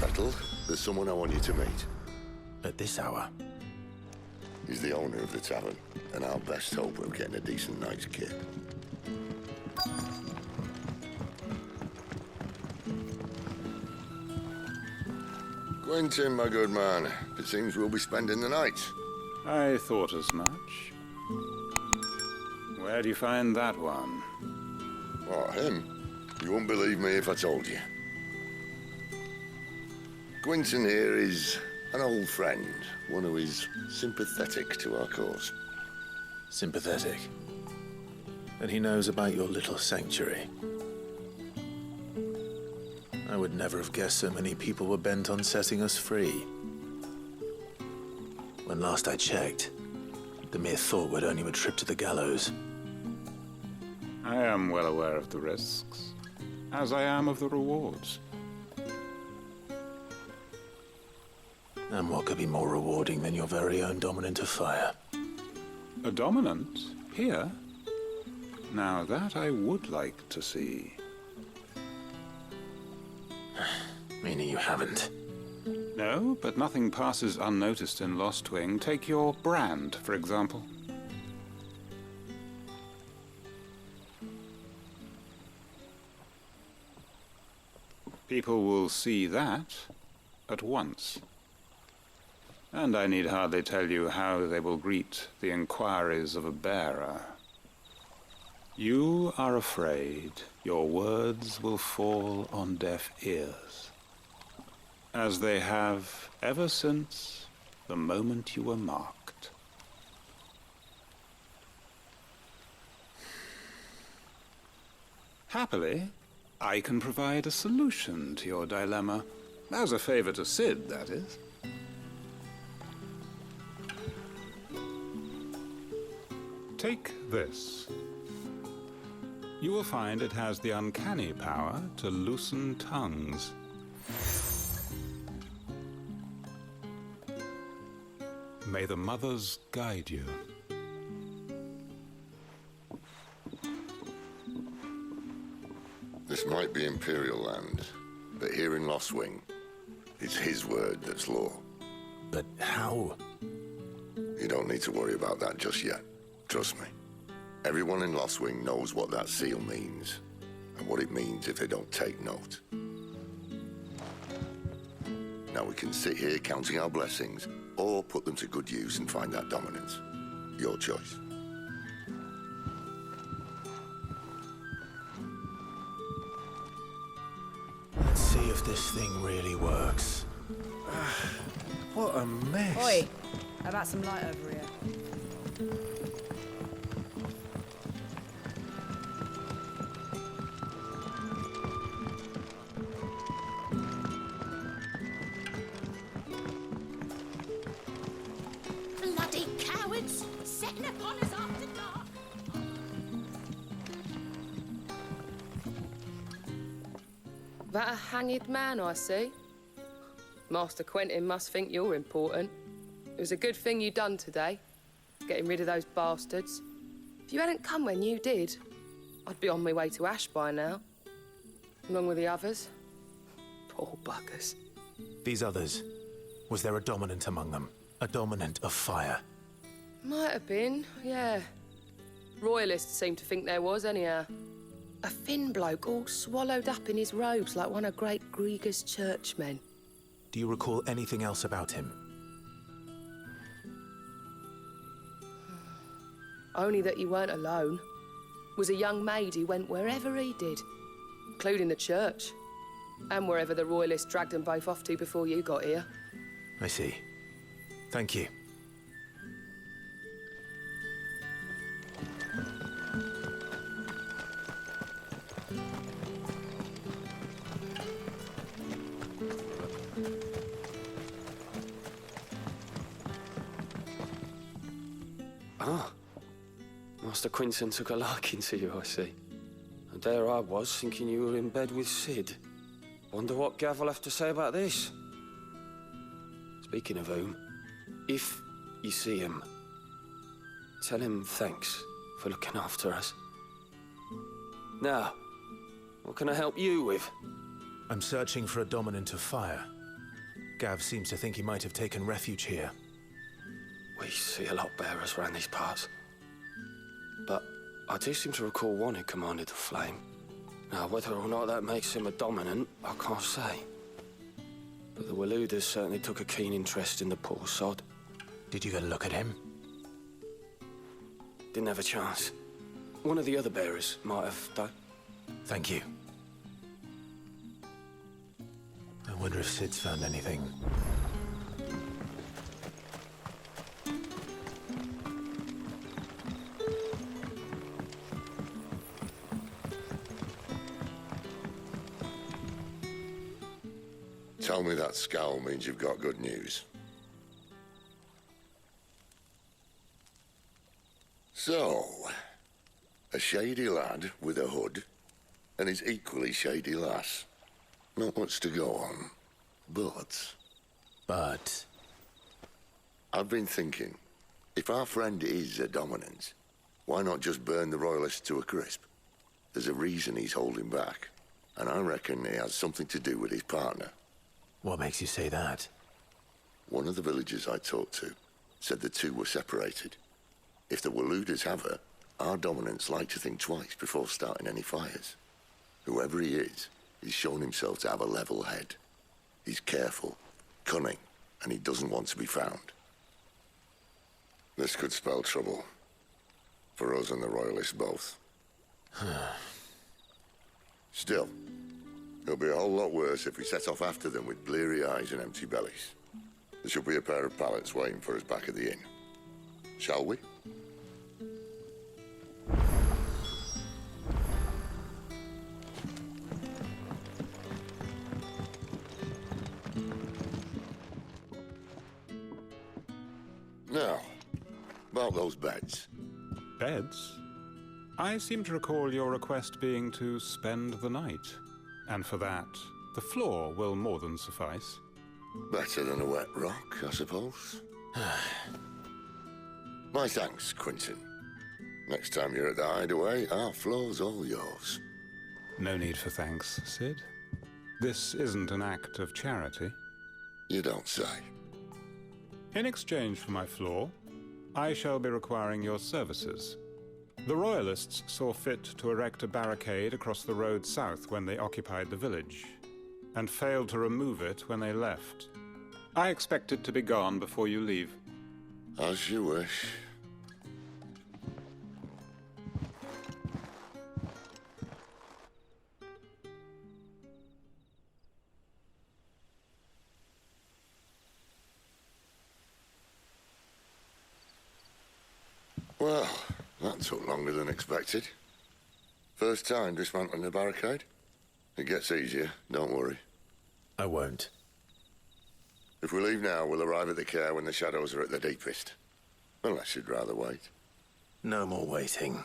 settled, there's someone I want you to meet. At this hour? He's the owner of the tavern, and our best hope of getting a decent night's kit. Quentin, my good man, it seems we'll be spending the night. I thought as much. Where do you find that one? What, him? You wouldn't believe me if I told you. Quentin here is an old friend, one who is sympathetic to our cause. Sympathetic? And he knows about your little sanctuary. I would never have guessed so many people were bent on setting us free. When last I checked, the mere thought would earn you a trip to the gallows. I am well aware of the risks, as I am of the rewards. And what could be more rewarding than your very own dominant of fire? A dominant? Here? Now that I would like to see. Meaning you haven't? No, but nothing passes unnoticed in Lost Wing. Take your brand, for example. People will see that at once. And I need hardly tell you how they will greet the inquiries of a bearer. You are afraid your words will fall on deaf ears, as they have ever since the moment you were marked. Happily, I can provide a solution to your dilemma, as a favor to Sid, that is. Take this. You will find it has the uncanny power to loosen tongues. May the mothers guide you. This might be Imperial land, but here in Lost Wing, it's his word that's law. But how? You don't need to worry about that just yet. Trust me. Everyone in Lost Wing knows what that seal means, and what it means if they don't take note. Now we can sit here counting our blessings, or put them to good use and find that dominance. Your choice. Let's see if this thing really works. What a mess. Oi, how about some light over here? Bloody cowards! Setting upon us after dark! That a hanged man I see? Master Quentin must think you're important. It was a good thing you done today, getting rid of those bastards. If you hadn't come when you did, I'd be on my way to Ash by now, along with the others. Poor buggers. These others, was there a dominant among them? A dominant of fire? Might have been, yeah. Royalists seem to think there was, anyhow. A thin bloke all swallowed up in his robes like one of great Grieger's churchmen. Do you recall anything else about him? Only that you weren't alone. Was a young maid who went wherever he did, including the church, and wherever the Royalists dragged them both off to before you got here. I see. Thank you. Ah, Master Quentin took a liking to you, I see. And there I was, thinking you were in bed with Sid. Wonder what Gav will have to say about this. Speaking of whom, if you see him, tell him thanks for looking after us. Now, what can I help you with? I'm searching for a dominant of fire. Scav seems to think he might have taken refuge here. We see a lot bearers around these parts. But I do seem to recall one who commanded the flame. Now, whether or not that makes him a dominant, I can't say. But the Waluders certainly took a keen interest in the poor sod. Did you get a look at him? Didn't have a chance. One of the other bearers might have done. Thank you. I wonder if Sid's found anything. Tell me that scowl means you've got good news. So, a shady lad with a hood and his equally shady lass. Not much to go on, but... I've been thinking, if our friend is a dominant, why not just burn the royalists to a crisp? There's a reason he's holding back, and I reckon it has something to do with his partner. What makes you say that? One of the villagers I talked to said the two were separated. If the Waluders have her, our dominants like to think twice before starting any fires. Whoever he is, he's shown himself to have a level head. He's careful, cunning, and he doesn't want to be found. This could spell trouble. For us and the Royalists both. Still, it'll be a whole lot worse if we set off after them with bleary eyes and empty bellies. There should be a pair of pallets waiting for us back at the inn. Shall we? Now, about those beds. Beds? I seem to recall your request being to spend the night. And for that, the floor will more than suffice. Better than a wet rock, I suppose. My thanks, Quinton. Next time you're at the hideaway, our floor's all yours. No need for thanks, Sid. This isn't an act of charity. You don't say. In exchange for my floor, I shall be requiring your services. The Royalists saw fit to erect a barricade across the road south when they occupied the village, and failed to remove it when they left. I expect it to be gone before you leave. As you wish. Well, that took longer than expected. First time dismantling a barricade? It gets easier, don't worry. I won't. If we leave now, we'll arrive at the care when the shadows are at their deepest. Unless you'd rather wait. No more waiting.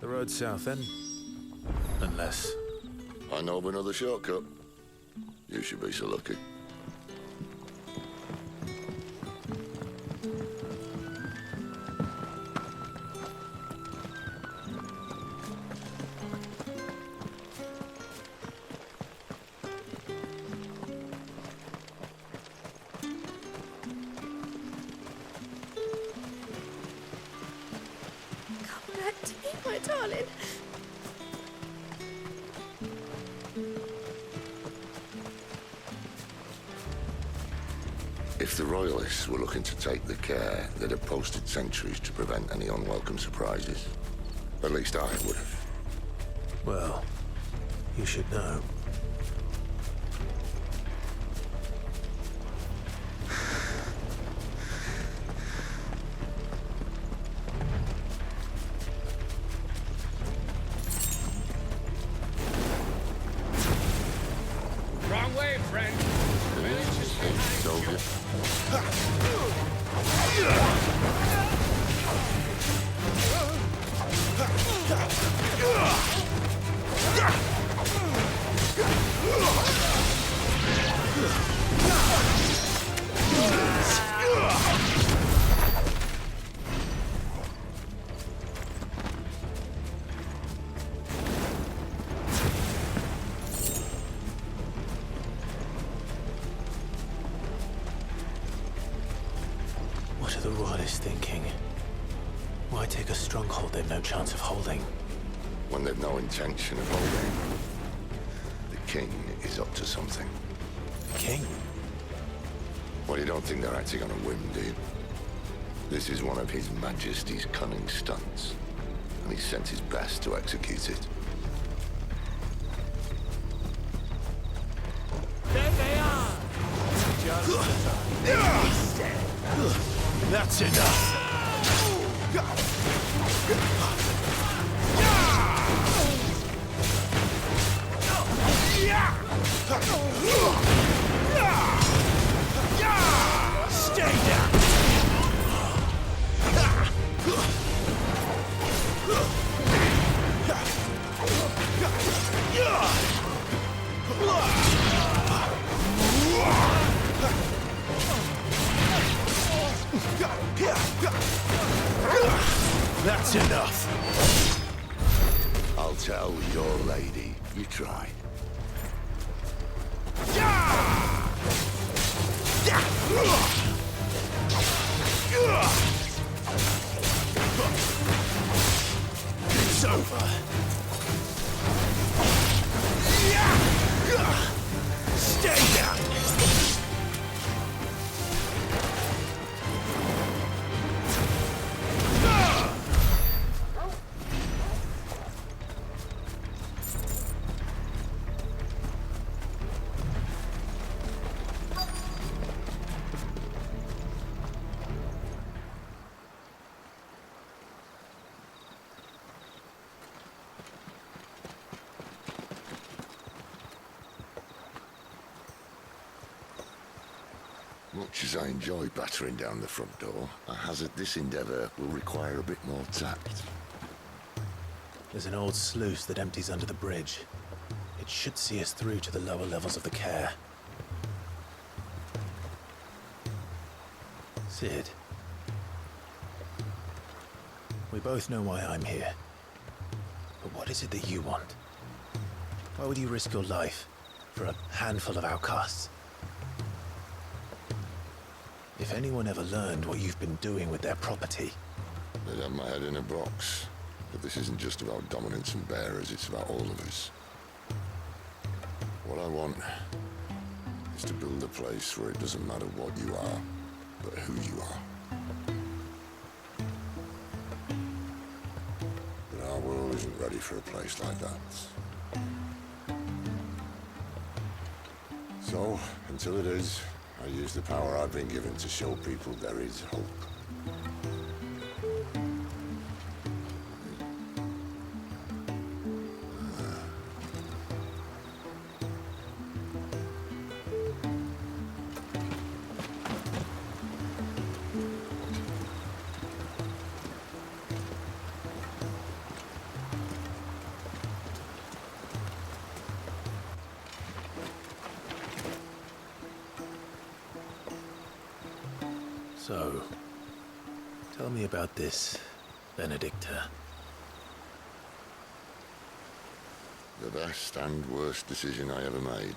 The road south, then? Unless... I know of another shortcut. You should be so lucky. Come back to me, my darling. If the Royalists were looking to take the care, they'd have posted sentries to prevent any unwelcome surprises. At least I would have. Well, you should know. Wrong way, friend. royalists thinking? Why take a stronghold they've no chance of holding? When they've no intention of holding, the king is up to something. King? Well, you don't think they're acting on a whim, do you? This is one of His Majesty's cunning stunts, and he's sent his best to execute it. There they are! That's enough! Stay down! That's enough. I'll tell your lady you tried. It's over. Stay down. Much as I enjoy battering down the front door, I hazard this endeavour will require a bit more tact. There's an old sluice that empties under the bridge. It should see us through to the lower levels of the care. Sid. We both know why I'm here. But what is it that you want? Why would you risk your life for a handful of outcasts? If anyone ever learned what you've been doing with their property... They'd have my head in a box. But this isn't just about dominance and bearers, it's about all of us. What I want is to build a place where it doesn't matter what you are, but who you are. But our world isn't ready for a place like that. So, until it is, I use the power I've been given to show people there is hope. So, tell me about this, Benedicta. The best and worst decision I ever made.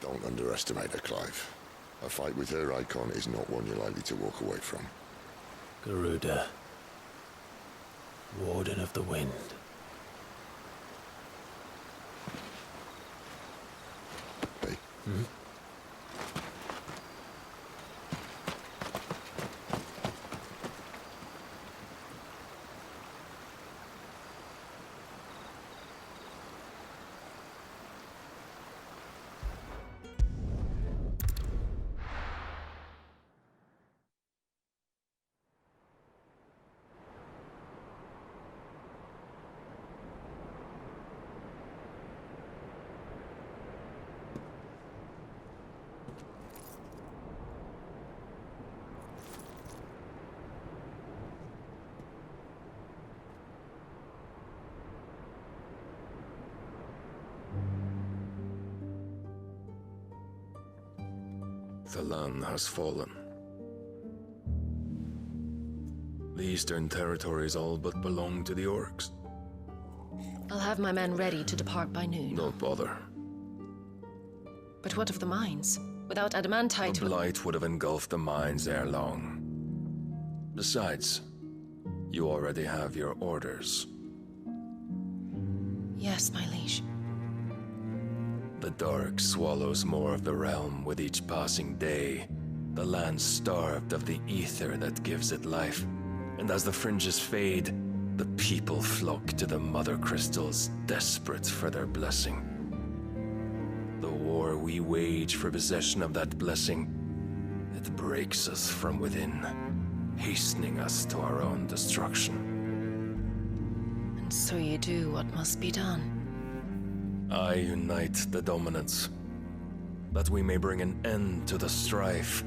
Don't underestimate her, Clive. A fight with her icon is not one you're likely to walk away from. Garuda. Warden of the Wind. Hey? Hmm? The land has fallen. The Eastern Territories all but belong to the Orcs. I'll have my men ready to depart by noon. Don't bother. But what of the mines? Without adamantite... The blight would have engulfed the mines ere long. Besides, you already have your orders. Yes, my liege. The dark swallows more of the realm with each passing day. The land starved of the ether that gives it life. And as the fringes fade, the people flock to the mother crystals, desperate for their blessing. The war we wage for possession of that blessing, it breaks us from within, hastening us to our own destruction. And so you do what must be done. I unite the dominants, that we may bring an end to the strife,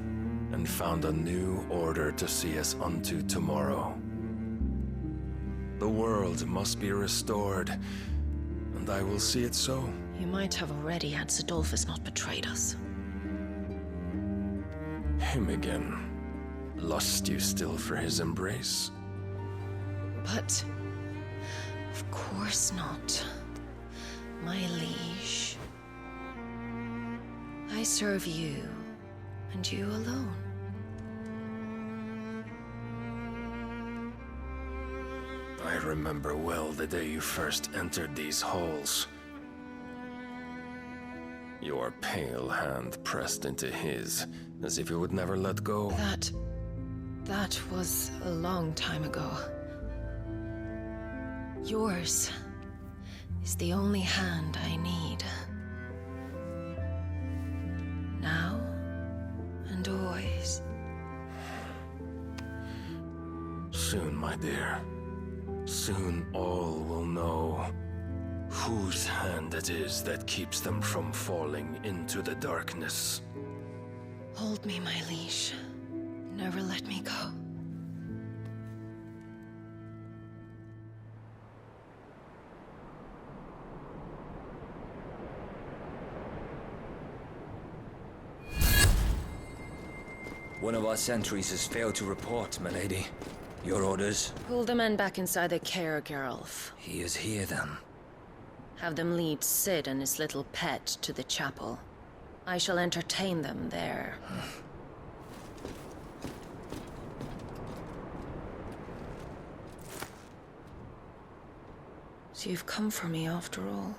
and found a new order to see us unto tomorrow. The world must be restored, and I will see it so. You might have already had Sidolphus not betrayed us. Him again. Lust you still for his embrace? But... of course not. My liege. I serve you, and you alone. I remember well the day you first entered these halls. Your pale hand pressed into his, as if you would never let go. That was a long time ago. Yours is the only hand I need. Now and always. Soon, my dear. Soon all will know whose hand it is that keeps them from falling into the darkness. Hold me, my liege. Never let me go. One of our sentries has failed to report, my lady. Your orders? Pull the men back inside the care, Geralf. He is here, then. Have them lead Sid and his little pet to the chapel. I shall entertain them there. So you've come for me after all.